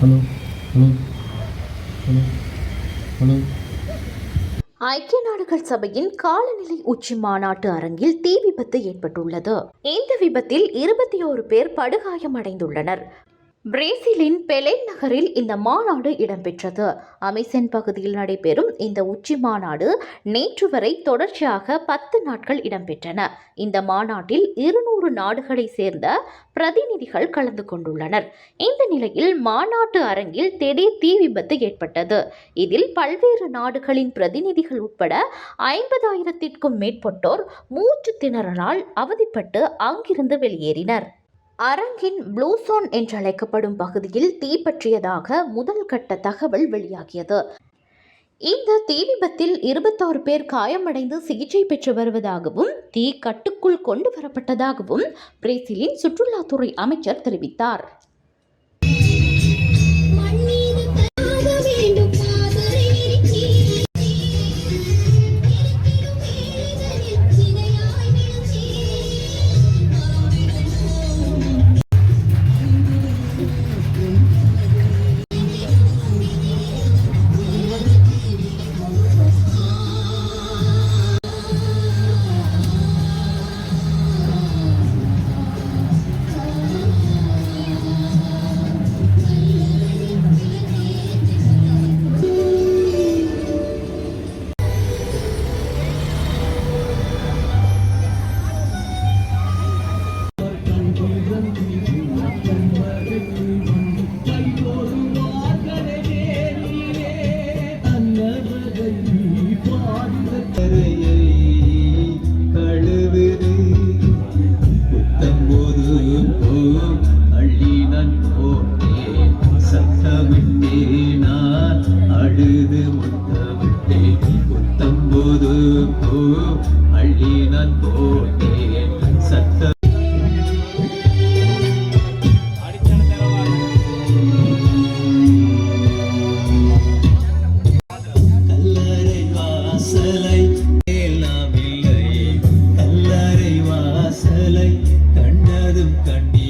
Hello hello hello hello. ஐக்கிய நாடுகள் சபையின் காலநிலை உச்சி மாநாட்டு அரங்கில் தீ விபத்து ஏற்பட்டுள்ளது. இந்த விபத்தில் 21 பேர் படுகாயமடைந்துள்ளனர். பிரேசிலின் பெலென் நகரில் இந்த மாநாடு இடம்பெற்றது. அமேசான் பகுதியில் நடைபெறும் இந்த உச்சி மாநாடு நேற்று வரை தொடர்ச்சியாக 10 நாட்கள் இடம்பெற்றன. இந்த மாநாட்டில் 200 நாடுகளை சேர்ந்த பிரதிநிதிகள் கலந்து கொண்டுள்ளனர். இந்த நிலையில் மாநாட்டு அரங்கில் திடீர் தீ விபத்து ஏற்பட்டது. இதில் பல்வேறு நாடுகளின் பிரதிநிதிகள் உட்பட 50,000க்கும் மேற்பட்டோர் மூச்சு திணறலால் அவதிப்பட்டு அங்கிருந்து வெளியேறினர். அரங்கின் ப்ளூ சோன் என்றழைக்கப்படும் பகுதியில் தீ பற்றியதாக முதல் கட்ட தகவல் வெளியாகியது. இந்த தீ விபத்தில் 26 பேர் காயமடைந்து சிகிச்சை பெற்று வருவதாகவும் தீ கட்டுக்குள் கொண்டு வரப்பட்டதாகவும் பிரேசிலின் சுற்றுலாத்துறை அமைச்சர் தெரிவித்தார். கண்டதும் கண்ணி